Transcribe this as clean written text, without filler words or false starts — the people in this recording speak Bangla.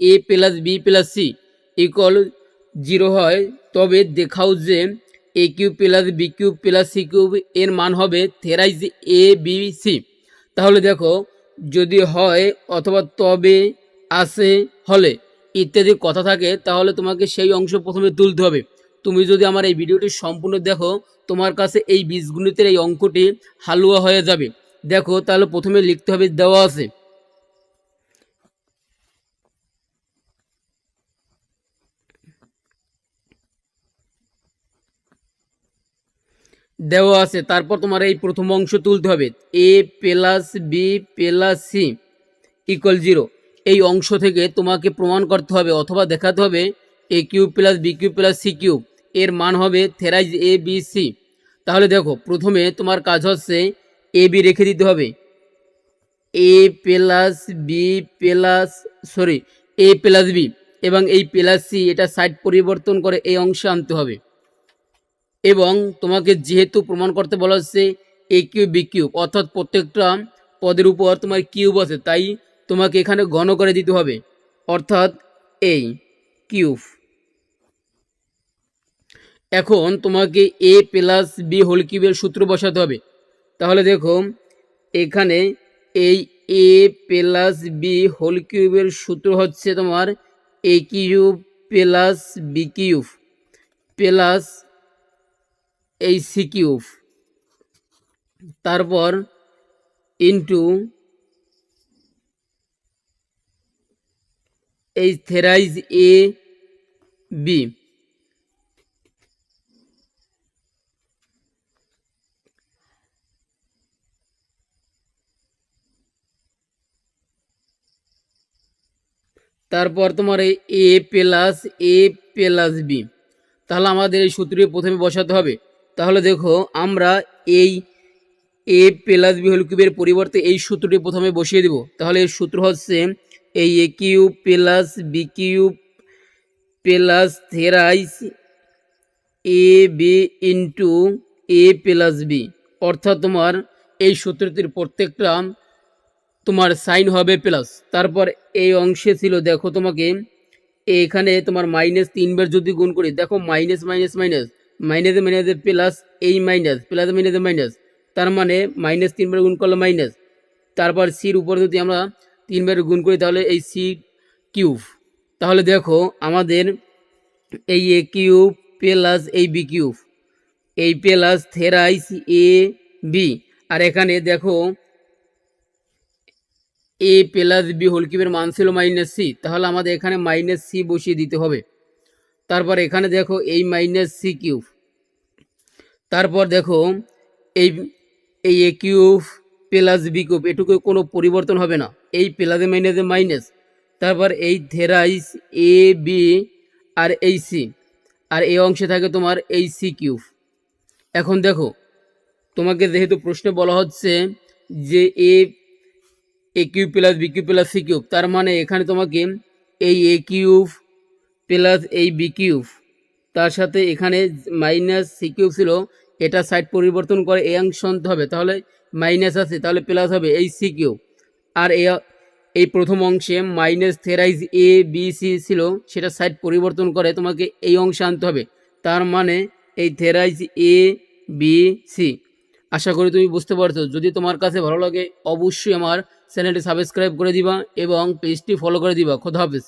এ plus B plus C equal 0 হয়, তবে দেখাও যে A cube plus B cube plus C cube এর মান হবে থেরাইজ এ বি সি। তাহলে দেখো, যদি হয় অথবা তবে আসে হলে ইত্যাদি কথা থাকে, তাহলে তোমাকে সেই অংশ প্রথমে তুলতে হবে। তুমি যদি আমার এই ভিডিওটি সম্পূর্ণ দেখো, তোমার কাছে এই বীজগণিতের এই অঙ্কটি হালুয়া হয়ে যাবে। দেখো, তাহলে প্রথমে লিখতে হবে, দেওয়া আছে তারপর তোমার এই প্রথম অংশ তুলতে হবে, A plus B plus C equal 0। এই অংশ থেকে তোমাকে প্রমাণ করতে হবে অথবা দেখাতে হবে A cube plus B cube plus C cube এর মান হবে থেরাইজ এ বি সি। তাহলে দেখো, প্রথমে তোমার কাজ হচ্ছে এ বি রেখে দিতে হবে, A plus B plus A plus B এবং এই প্লাস সি এটা সাইড পরিবর্তন করে এই অংশে আনতে হবে। এবং তোমাকে যেহেতু প্রমাণ করতে বলা হচ্ছে এ কিউব বি কিউব, অর্থাৎ প্রত্যেকটা পদের উপর তোমার কিউব আছে, তাই তোমাকে এখানে ঘন করে দিতে হবে, অর্থাৎ এই কিউব। এখন তোমাকে এ প্লাস বি হোল কিউবের সূত্র বসাতে হবে। তাহলে দেখো, এখানে এই এ প্লাস বি হোল কিউবের সূত্র হচ্ছে তোমার A cube plus B cube plus এই সি কিউব, তারপর ইন্টু এই থেরাইজ এ বি, তারপর তোমার এই এ প্লাস বি। তাহলে আমাদের এই সূত্রটি প্রথমে বসাতে হবে। তাহলে দেখো, আমরা এই এ প্লাস বি হোল কিউবের পরিবর্তে এই সূত্রটি প্রথমে বসিয়ে দেব। তাহলে এর সূত্র হচ্ছে এই A cube plus B cube plus thrice A B into A plus B, অর্থাৎ তোমার এই সূত্রটির প্রত্যেকটা তোমার সাইন হবে প্লাস। তারপর এই অংশে ছিল, দেখো তোমাকে এখানে তোমার মাইনাস 3 বার যদি গুণ করি, দেখো মাইনাস মাইনাস মাইনাস মাইনাসে মাইনাসে প্লাস, এই মাইনাস প্লাস মাইনাসে মাইনাস, তার মানে মাইনাস 3 বার গুণ করলে মাইনাস। তারপর সির উপর যদি আমরা 3 বার গুণ করি, তাহলে এই সি কিউব। তাহলে দেখো, আমাদের এই এ কিউব প্লাস এই বি কিউব, এই প্লাস থেরাইস এ বি, আর এখানে দেখো এ প্লাস বি হোল কিউবের মান ছিল মাইনাস সি, তাহলে আমাদের এখানে মাইনাস সি বসিয়ে দিতে হবে। তারপর এখানে দেখো এই মাইনাস সি কিউব, তারপর দেখো এই এই A cube plus B cube, এটুকু কোনো পরিবর্তন হবে না, এই প্লাসে মাইনাসে মাইনাস। তারপর এই থেরাইস এ বি আর এই সি, আর এই অংশে থাকে তোমার এই সি কিউব। এখন দেখো, তোমাকে যেহেতু প্রশ্নে বলা হচ্ছে যে A cube plus B cube plus C cube, তার মানে এখানে তোমাকে এই এ কিউব প্লাস এই বি কিউব, তার সাথে এখানে মাইনাস সি কিউব ছিল, এটা সাইড পরিবর্তন করে এই অংশ আনতে হবে। তাহলে মাইনাস আছে, তাহলে প্লাস হবে এই সি কিউব। আর এই প্রথম অংশে মাইনাস থেরাইজ এ বি সি ছিল, সেটা সাইড পরিবর্তন করে তোমাকে এই অংশে আনতে হবে, তার মানে এই থেরাইজ এ বি সি। আশা করি তুমি বুঝতে পারছো। যদি তোমার কাছে ভালো লাগে, অবশ্যই আমার চ্যানেলটি সাবস্ক্রাইব করে দিবা এবং পেজটি ফলো করে দিবা। খোদা হাফেজ।